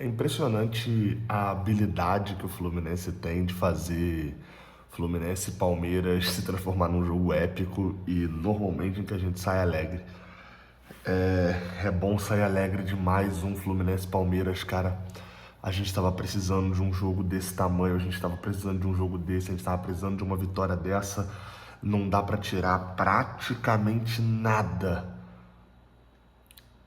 É impressionante a habilidade que o Fluminense tem de fazer Fluminense e Palmeiras se transformar num jogo épico e normalmente em que a gente sai alegre. É bom sair alegre de mais um Fluminense e Palmeiras, cara. A gente estava precisando de um jogo desse tamanho, a gente estava precisando de um jogo desse, a gente estava precisando de uma vitória dessa. Não dá para tirar praticamente nada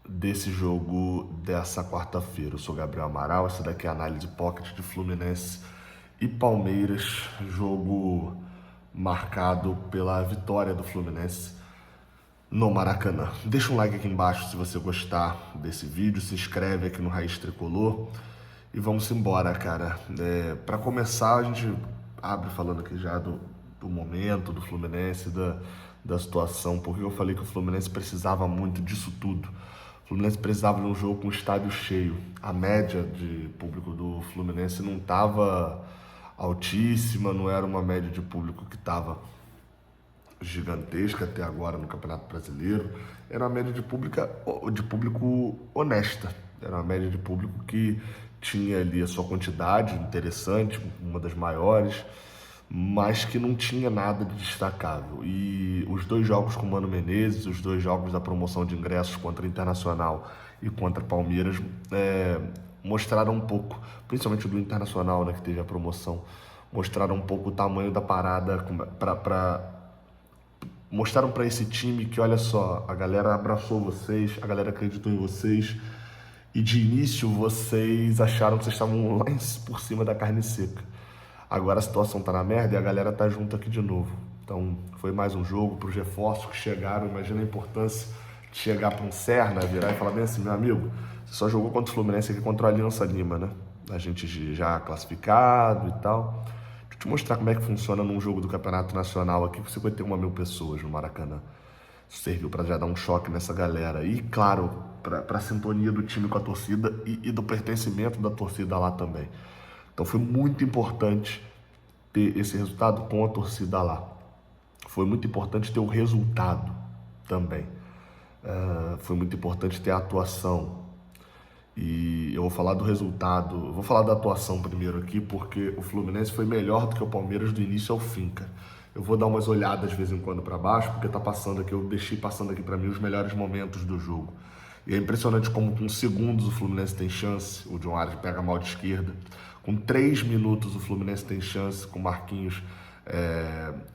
desse jogo dessa quarta-feira. Eu sou Gabriel Amaral, essa daqui é a análise pocket de Fluminense e Palmeiras, jogo marcado pela vitória do Fluminense no Maracanã. Deixa um like aqui embaixo se você gostar desse vídeo, se inscreve aqui no Raiz Tricolor e vamos embora, cara. Para começar, a gente abre falando aqui já do momento do Fluminense, da situação, porque eu falei que o Fluminense precisava muito disso tudo. O Fluminense precisava de um jogo com o estádio cheio. A média de público do Fluminense não estava altíssima, não era uma média de público que estava gigantesca até agora no Campeonato Brasileiro. Era uma média de público honesta. Era uma média de público que tinha ali a sua quantidade interessante, uma das maiores, mas que não tinha nada de destacável. E os dois jogos com o Mano Menezes, os dois jogos da promoção de ingressos contra o Internacional e contra Palmeiras, mostraram um pouco, principalmente o do Internacional, né, que teve a promoção, mostraram um pouco o tamanho da parada mostraram para esse time que, olha só, a galera abraçou vocês, a galera acreditou em vocês e de início vocês acharam que vocês estavam lá por cima da carne seca. Agora a situação tá na merda e a galera tá junto aqui de novo. Então foi mais um jogo para os reforços que chegaram. Imagina a importância de chegar para um Serna, virar e falar bem assim, meu amigo, você só jogou contra o Fluminense aqui contra o Aliança Lima, né? A gente já classificado e tal. Deixa eu te mostrar como é que funciona num jogo do Campeonato Nacional aqui com 51 mil pessoas no Maracanã. Isso serviu para já dar um choque nessa galera. E, claro, para a sintonia do time com a torcida e do pertencimento da torcida lá também. Então foi muito importante ter esse resultado com a torcida lá. Foi muito importante ter o resultado também. Foi muito importante ter a atuação. E eu vou falar do resultado, eu vou falar da atuação primeiro aqui, porque o Fluminense foi melhor do que o Palmeiras do início ao fim, cara. Eu vou dar umas olhadas de vez em quando para baixo, porque tá passando aqui, eu deixei passando aqui para mim os melhores momentos do jogo. E é impressionante como com segundos o Fluminense tem chance, o John Arias pega mal de esquerda. Com 3 minutos o Fluminense tem chance, com o Marquinhos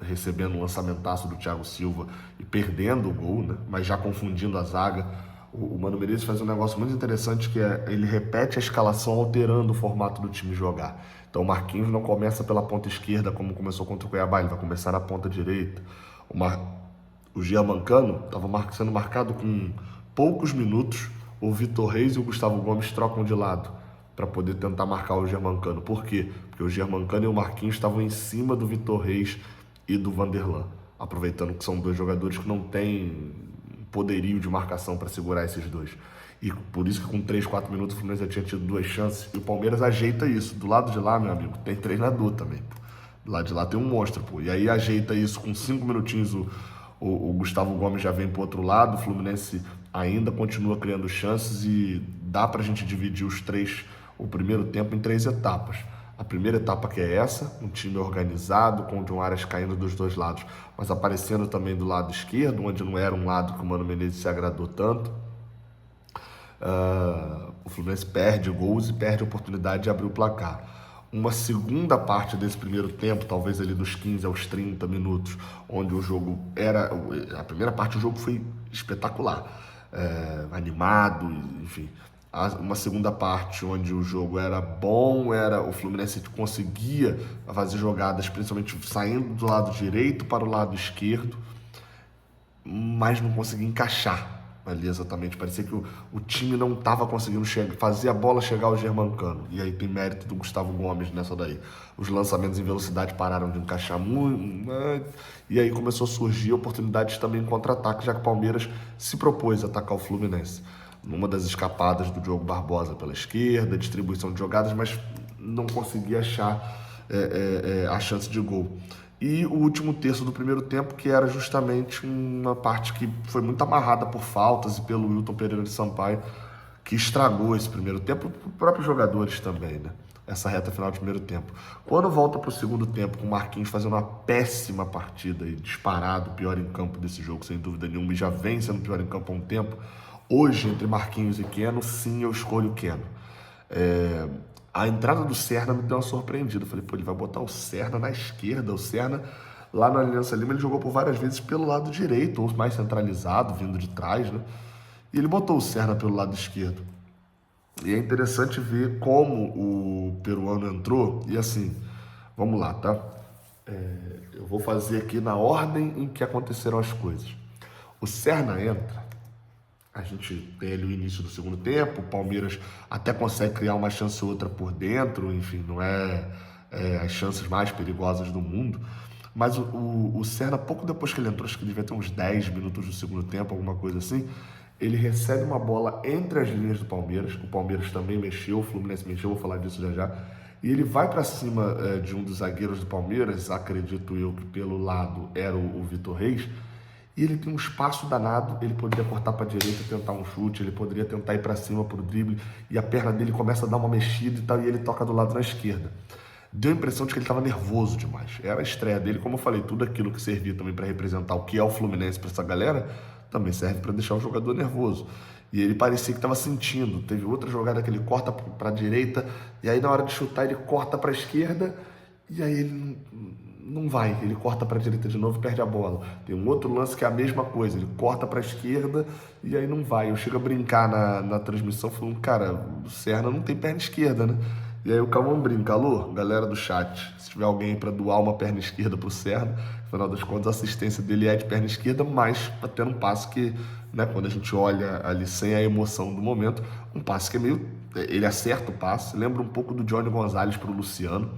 recebendo um lançamentaço do Thiago Silva e perdendo o gol, né? Mas já confundindo a zaga. O Mano Menezes faz um negócio muito interessante que é ele repete a escalação alterando o formato do time jogar. Então o Marquinhos não começa pela ponta esquerda como começou contra o Cuiabá, ele vai começar na ponta direita. O Gianmancano estava sendo marcado com poucos minutos, o Vitor Reis e o Gustavo Gomes trocam de lado para poder tentar marcar o Gianmancano. Por quê? Porque o Gianmancano e o Marquinhos estavam em cima do Vitor Reis e do Vanderlan, aproveitando que são dois jogadores que não têm poderio de marcação para segurar esses dois. E por isso que com 3, 4 minutos o Fluminense já tinha tido 2 chances. E o Palmeiras ajeita isso. Do lado de lá, meu amigo, tem treinador também. Do lado de lá tem um monstro, pô. E aí ajeita isso com 5 minutinhos. O Gustavo Gomes já vem pro outro lado. O Fluminense ainda continua criando chances e dá pra gente dividir o primeiro tempo em 3 etapas. A primeira etapa que é essa, um time organizado, com o John Arias caindo dos dois lados, mas aparecendo também do lado esquerdo, onde não era um lado que o Mano Menezes se agradou tanto. O Fluminense perde gols e perde a oportunidade de abrir o placar. Uma segunda parte desse primeiro tempo, talvez ali dos 15 aos 30 minutos, onde o jogo era... A primeira parte do jogo foi espetacular, animado, enfim. Uma segunda parte onde o jogo era bom, o Fluminense conseguia fazer jogadas, principalmente saindo do lado direito para o lado esquerdo, mas não conseguia encaixar ali exatamente. Parecia que o time não estava conseguindo fazer a bola chegar ao Germancano. E aí tem mérito do Gustavo Gomes nessa daí. Os lançamentos em velocidade pararam de encaixar muito, e aí começou a surgir oportunidades também em contra-ataque, já que o Palmeiras se propôs a atacar o Fluminense. Numa das escapadas do Diogo Barbosa pela esquerda, distribuição de jogadas, mas não conseguia achar a chance de gol. E o último terço do primeiro tempo, que era justamente uma parte que foi muito amarrada por faltas e pelo Wilton Pereira de Sampaio, que estragou esse primeiro tempo, os próprios jogadores também, né? Essa reta final do primeiro tempo. Quando volta para o segundo tempo, com o Marquinhos fazendo uma péssima partida e disparado, pior em campo desse jogo, sem dúvida nenhuma, e já vem sendo pior em campo há um tempo, hoje, entre Marquinhos e Keno, sim, eu escolho o Keno. A entrada do Serna me deu uma surpreendida. Eu falei, pô, ele vai botar o Serna na esquerda. O Serna, lá no Aliança Lima, ele jogou por várias vezes pelo lado direito, ou mais centralizado, vindo de trás, né? E ele botou o Serna pelo lado esquerdo. E é interessante ver como o peruano entrou. E assim, vamos lá, tá? Eu vou fazer aqui na ordem em que aconteceram as coisas. O Serna entra, a gente tem ali o início do segundo tempo, o Palmeiras até consegue criar uma chance ou outra por dentro, enfim, não é, as chances mais perigosas do mundo. Mas o Serna, pouco depois que ele entrou, acho que devia ter uns 10 minutos do segundo tempo, alguma coisa assim, ele recebe uma bola entre as linhas do Palmeiras, o Palmeiras também mexeu, o Fluminense mexeu, vou falar disso já já, e ele vai para cima de um dos zagueiros do Palmeiras, acredito eu que pelo lado era o Vitor Reis, e ele tem um espaço danado, ele poderia cortar para a direita e tentar um chute, ele poderia tentar ir para cima para o drible, e a perna dele começa a dar uma mexida e tal, e ele toca do lado na esquerda. Deu a impressão de que ele estava nervoso demais. Era a estreia dele, como eu falei, tudo aquilo que servia também para representar o que é o Fluminense para essa galera, também serve para deixar o jogador nervoso. E ele parecia que estava sentindo. Teve outra jogada que ele corta para a direita, e aí na hora de chutar ele corta para a esquerda, e aí ele não vai, ele corta para a direita de novo e perde a bola. Tem um outro lance que é a mesma coisa, ele corta para a esquerda e aí não vai. Eu chego a brincar na transmissão falando, cara, o Serna não tem perna esquerda, né? E aí o Calmon brinca, alô, galera do chat, se tiver alguém para doar uma perna esquerda pro Serna, afinal das contas a assistência dele é de perna esquerda, mas tendo um passe que, né, quando a gente olha ali sem a emoção do momento, um passe que é meio, ele acerta o passe, lembra um pouco do Johnny Gonzalez pro Luciano,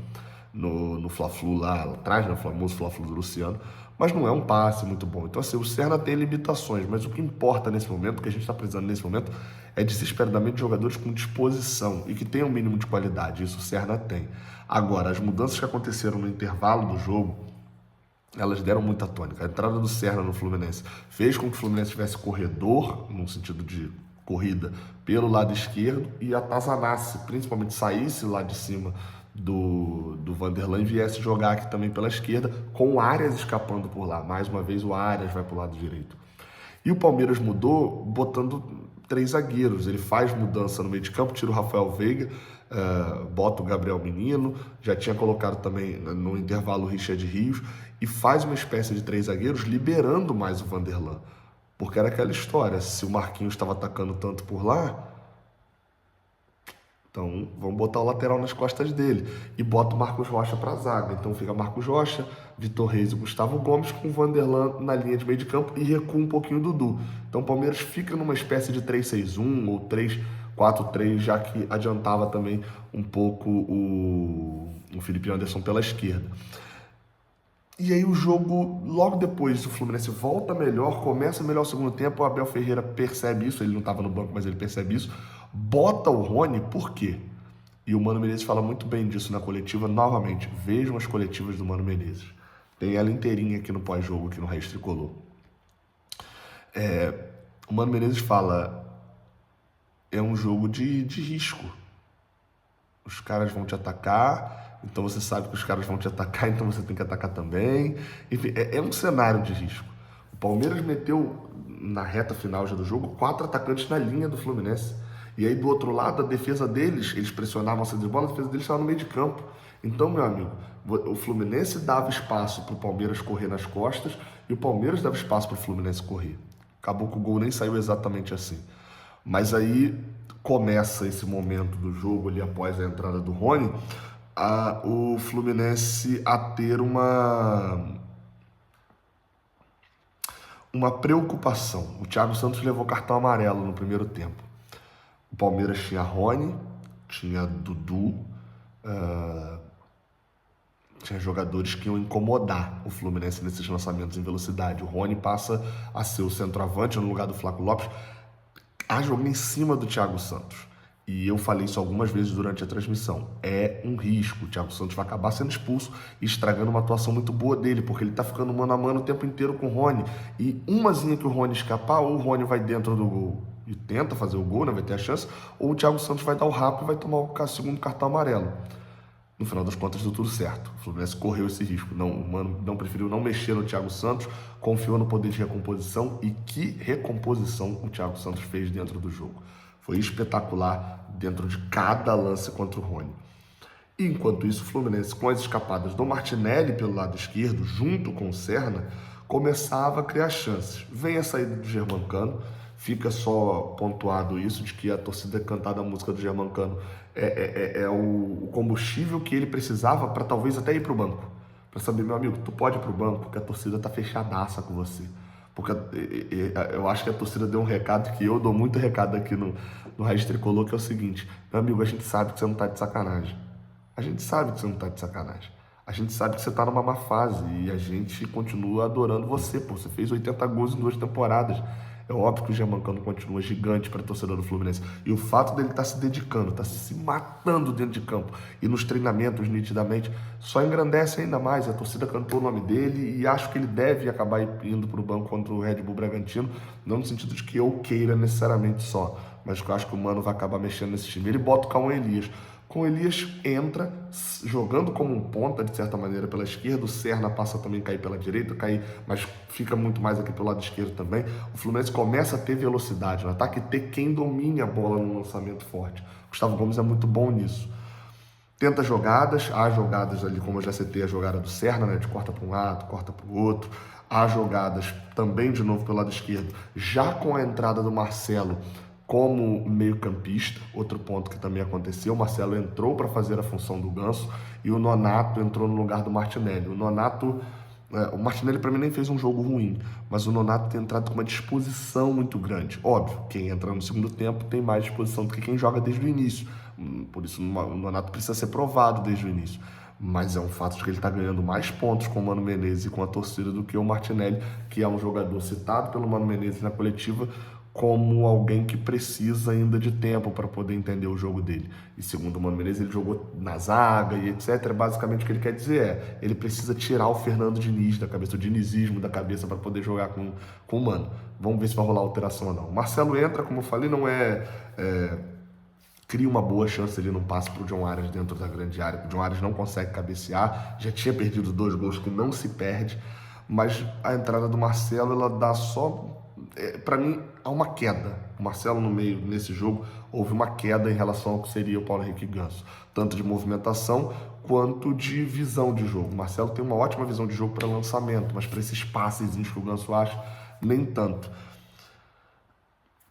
no Fla-Flu lá atrás, né, o famoso Fla-Flu do Luciano, mas não é um passe muito bom. Então assim, o Serna tem limitações, mas o que importa nesse momento, o que a gente está precisando nesse momento, é desesperadamente de jogadores com disposição e que tenham um mínimo de qualidade, isso o Serna tem. Agora, as mudanças que aconteceram no intervalo do jogo, elas deram muita tônica. A entrada do Serna no Fluminense fez com que o Fluminense tivesse corredor, no sentido de corrida, pelo lado esquerdo, e atazanasse, principalmente saísse lá de cima do Vanderlan e viesse jogar aqui também pela esquerda, com o Arias escapando por lá. Mais uma vez o Arias vai para o lado direito. E o Palmeiras mudou botando 3 zagueiros. Ele faz mudança no meio de campo, tira o Rafael Veiga, bota o Gabriel Menino, já tinha colocado também no intervalo o Richard Rios, e faz uma espécie de 3 zagueiros, liberando mais o Vanderlan. Porque era aquela história, se o Marquinhos estava atacando tanto por lá, então vamos botar o lateral nas costas dele. E bota o Marcos Rocha para a zaga. Então fica Marcos Rocha, Vitor Reis e Gustavo Gomes com o Vanderlan na linha de meio de campo e recua um pouquinho o Dudu. Então o Palmeiras fica numa espécie de 3-6-1 ou 3-4-3, já que adiantava também um pouco o Felipe Anderson pela esquerda. E aí o jogo, logo depois, o Fluminense volta melhor, começa melhor o segundo tempo, o Abel Ferreira percebe isso, ele não estava no banco, mas ele percebe isso, bota o Rony, por quê? E o Mano Menezes fala muito bem disso na coletiva, novamente, vejam as coletivas do Mano Menezes. Tem ela inteirinha aqui no pós-jogo, aqui no Raiz Tricolor. O Mano Menezes fala, é um jogo de risco. Os caras vão te atacar, então você sabe que os caras vão te atacar, então você tem que atacar também. Enfim, é um cenário de risco. O Palmeiras meteu, na reta final já do jogo, 4 atacantes na linha do Fluminense. E aí, do outro lado, a defesa deles, eles pressionavam a saída de bola, a defesa deles estava no meio de campo. Então, meu amigo, o Fluminense dava espaço para o Palmeiras correr nas costas e o Palmeiras dava espaço para o Fluminense correr. Acabou que o gol nem saiu exatamente assim. Mas aí começa esse momento do jogo ali após a entrada do Rony, o Fluminense a ter uma preocupação. O Thiago Santos levou cartão amarelo no primeiro tempo. O Palmeiras tinha Rony, tinha Dudu, tinha jogadores que iam incomodar o Fluminense nesses lançamentos em velocidade. O Rony passa a ser o centroavante no lugar do Flaco Lopes, a jogar em cima do Thiago Santos. E eu falei isso algumas vezes durante a transmissão. É um risco. O Thiago Santos vai acabar sendo expulso e estragando uma atuação muito boa dele, porque ele tá ficando mano a mano o tempo inteiro com o Rony. E umazinha que o Rony escapar, ou o Rony vai dentro do gol. e tenta fazer o gol, né, vai ter a chance, ou o Thiago Santos vai dar o rapa e vai tomar o segundo cartão amarelo. No final das contas deu tudo certo. O Fluminense correu esse risco. Não, o Mano não preferiu não mexer no Thiago Santos, confiou no poder de recomposição, e que recomposição o Thiago Santos fez dentro do jogo. Foi espetacular dentro de cada lance contra o Rony. E enquanto isso, o Fluminense, com as escapadas do Martinelli pelo lado esquerdo, junto com o Serna, começava a criar chances. Vem a saída do Germancano, fica só pontuado isso, de que a torcida cantada a música do Germancano é o combustível que ele precisava para talvez até ir para o banco. Para saber, meu amigo, tu pode ir para o banco porque a torcida tá fechadaça com você. Porque eu acho que a torcida deu um recado, que eu dou muito recado aqui no Raiz Tricolor, que é o seguinte: meu amigo, a gente sabe que você não tá de sacanagem. A gente sabe que você não tá de sacanagem. A gente sabe que você tá numa má fase e a gente continua adorando você, pô. Você fez 80 gols em 2 temporadas. É óbvio que o Germancano continua gigante para a torcedor do Fluminense. E o fato dele estar se dedicando, estar se matando dentro de campo e nos treinamentos, nitidamente, só engrandece ainda mais. A torcida cantou o nome dele e acho que ele deve acabar indo para o banco contra o Red Bull Bragantino, não no sentido de que eu queira necessariamente só, mas que eu acho que o Mano vai acabar mexendo nesse time. Ele bota o Cauã Elias. Com o Elias entra jogando como um ponta, de certa maneira, pela esquerda. O Serna passa também a cair pela direita, mas fica muito mais aqui pelo lado esquerdo também. O Fluminense começa a ter velocidade no ataque e ter quem domine a bola no lançamento forte. O Gustavo Gomes é muito bom nisso. Tenta jogadas, há jogadas ali, como eu já citei, a jogada do Serna, né, de corta para um lado, corta para o outro. Há jogadas também, de novo, pelo lado esquerdo, já com a entrada do Marcelo como meio-campista, outro ponto que também aconteceu. O Marcelo entrou para fazer a função do Ganso e o Nonato entrou no lugar do Martinelli. O Martinelli para mim nem fez um jogo ruim, mas o Nonato tem entrado com uma disposição muito grande. Óbvio, quem entra no segundo tempo tem mais disposição do que quem joga desde o início. Por isso o Nonato precisa ser provado desde o início. Mas é um fato de que ele está ganhando mais pontos com o Mano Menezes e com a torcida do que o Martinelli, que é um jogador citado pelo Mano Menezes na coletiva como alguém que precisa ainda de tempo para poder entender o jogo dele. E segundo o Mano Menezes, ele jogou na zaga e etc. Basicamente o que ele quer dizer é: ele precisa tirar o Fernando Diniz da cabeça, o dinizismo da cabeça, para poder jogar com o Mano. Vamos ver se vai rolar alteração ou não. O Marcelo entra, como eu falei, não cria uma boa chance ali no passe para o John Arias dentro da grande área. O John Arias não consegue cabecear, já tinha perdido 2 gols que não se perde, mas a entrada do Marcelo, ela dá só... para mim, há uma queda. O Marcelo no meio, nesse jogo, houve uma queda em relação ao que seria o Paulo Henrique Ganso, tanto de movimentação quanto de visão de jogo. O Marcelo tem uma ótima visão de jogo para lançamento, mas para esses passezinhos que o Ganso acha, nem tanto.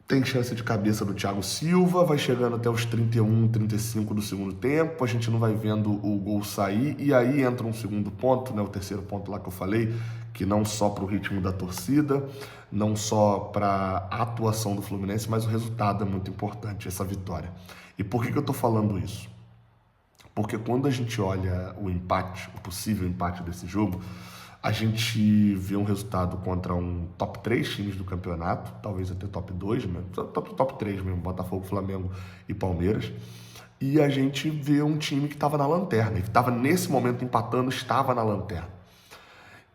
Tem chance de cabeça do Thiago Silva, vai chegando até os 31, 35 do segundo tempo, a gente não vai vendo o gol sair, e aí entra um segundo ponto, né, o terceiro ponto lá que eu falei, que não só para o ritmo da torcida, não só para a atuação do Fluminense, mas o resultado é muito importante, essa vitória. E por que eu estou falando isso? Porque quando a gente olha o empate, o possível empate desse jogo, a gente vê um resultado contra um top 3 times do campeonato, talvez até top 2 mesmo, top 3 mesmo, Botafogo, Flamengo e Palmeiras. E a gente vê um time que estava na lanterna, que estava nesse momento empatando, estava na lanterna.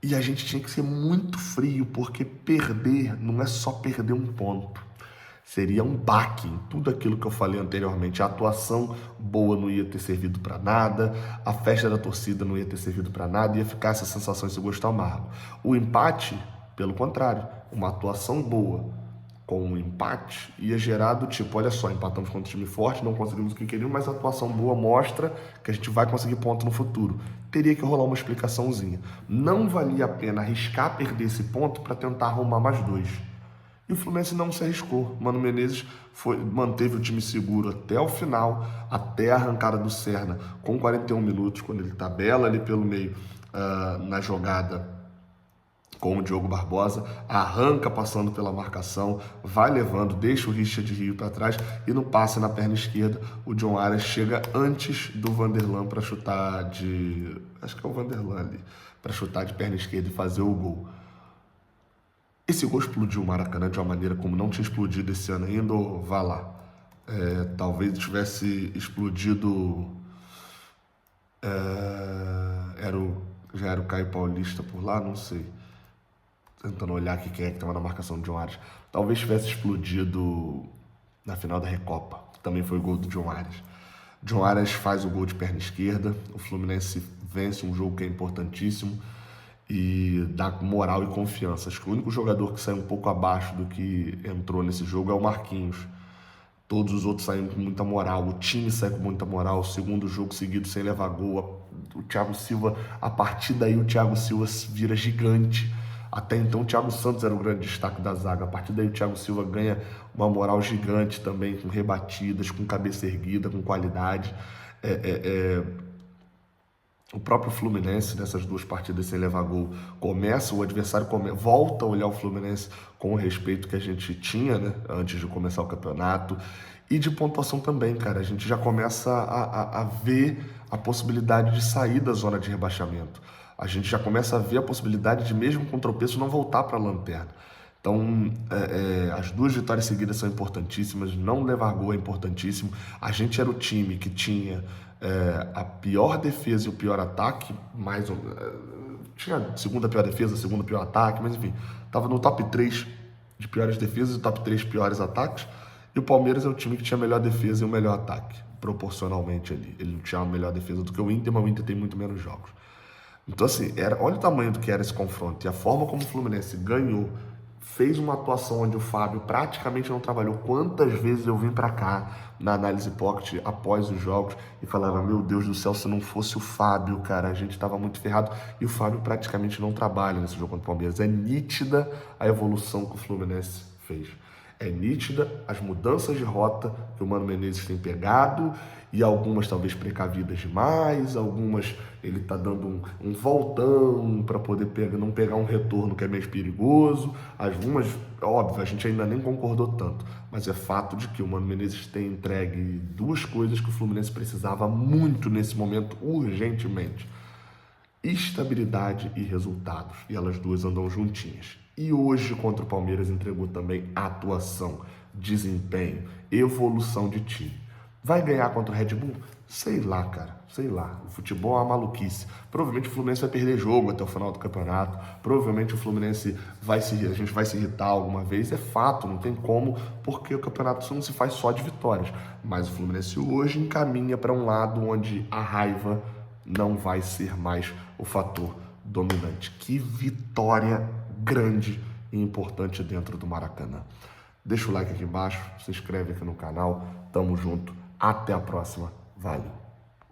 E a gente tinha que ser muito frio, porque perder não é só perder um ponto. Seria um baque em tudo aquilo que eu falei anteriormente. A atuação boa não ia ter servido para nada, a festa da torcida não ia ter servido para nada, ia ficar essa sensação, esse gosto amargo. O empate, pelo contrário, uma atuação boa com um empate ia gerar do tipo: olha só, empatamos contra um time forte, não conseguimos o que queríamos, mas a atuação boa mostra que a gente vai conseguir ponto no futuro. Teria que rolar uma explicaçãozinha. Não valia a pena arriscar perder esse ponto para tentar arrumar mais 2. E o Fluminense não se arriscou. Mano Menezes manteve o time seguro até o final, até a arrancada do Serna, com 41 minutos, quando ele tabela ali pelo meio na jogada com o Diogo Barbosa, arranca passando pela marcação, vai levando, deixa o Richard Rio para trás, e no passe na perna esquerda, o John Arias chega antes do Vanderlan para chutar de... acho que é o Vanderlan ali, para chutar de perna esquerda e fazer o gol. Esse gol explodiu o Maracanã de uma maneira como não tinha explodido esse ano ainda, ou vá lá. Talvez tivesse explodido... já era o Caio Paulista por lá, não sei. Tentando olhar aqui quem é que estava na marcação de John Arias. talvez tivesse explodido na final da Recopa. Também foi o gol do John Arias. John Arias faz o gol de perna esquerda, o Fluminense vence um jogo que é importantíssimo e dá moral e confiança. Acho que o único jogador que sai um pouco abaixo do que entrou nesse jogo é o Marquinhos. Todos os outros saíram com muita moral, o time sai com muita moral, o segundo jogo seguido sem levar gol, o Thiago Silva, a partir daí o Thiago Silva vira gigante. Até então o Thiago Santos era o grande destaque da zaga, a partir daí o Thiago Silva ganha uma moral gigante também, com rebatidas, com cabeça erguida, com qualidade. O próprio Fluminense, nessas duas partidas sem levar gol, o adversário volta a olhar o Fluminense com o respeito que a gente tinha, né, antes de começar o campeonato. E de pontuação também, cara. A gente já começa a ver a possibilidade de sair da zona de rebaixamento. A gente já começa a ver a possibilidade de, mesmo com tropeço, não voltar para a lanterna. Então, as duas vitórias seguidas são importantíssimas, não levar gol é importantíssimo. A gente era o time que tinha a pior defesa e o pior ataque, tinha a segunda pior defesa, segundo pior ataque, mas enfim, estava no top 3 de piores defesas e top 3 piores ataques. E o Palmeiras é o time que tinha a melhor defesa e o melhor ataque, proporcionalmente ali. Ele não tinha a melhor defesa do que o Inter, mas o Inter tem muito menos jogos. Então, assim, olha o tamanho do que era esse confronto e a forma como o Fluminense ganhou. Fez uma atuação onde o Fábio praticamente não trabalhou. Quantas vezes eu vim pra cá na análise pocket após os jogos e falava, meu Deus do céu, se não fosse o Fábio, cara, a gente tava muito ferrado. E o Fábio praticamente não trabalha nesse jogo contra o Palmeiras. É nítida a evolução que o Fluminense fez. É nítida as mudanças de rota que o Mano Menezes tem pegado, e algumas talvez precavidas demais, algumas ele tá dando um voltão para poder não pegar um retorno que é meio perigoso. Algumas, óbvio, a gente ainda nem concordou tanto, mas é fato de que o Mano Menezes tem entregue duas coisas que o Fluminense precisava muito nesse momento, urgentemente: estabilidade e resultados, e elas duas andam juntinhas. E hoje contra o Palmeiras entregou também atuação, desempenho, evolução de time. Vai ganhar contra o Red Bull? Sei lá, cara, sei lá. O futebol é uma maluquice. Provavelmente o Fluminense vai perder jogo até o final do campeonato. Provavelmente o Fluminense a gente vai se irritar alguma vez. É fato, não tem como, porque o campeonato não se faz só de vitórias. Mas o Fluminense hoje encaminha para um lado onde a raiva não vai ser mais o fator dominante. Que vitória grande e importante dentro do Maracanã. Deixa o like aqui embaixo, se inscreve aqui no canal, tamo junto, até a próxima, valeu!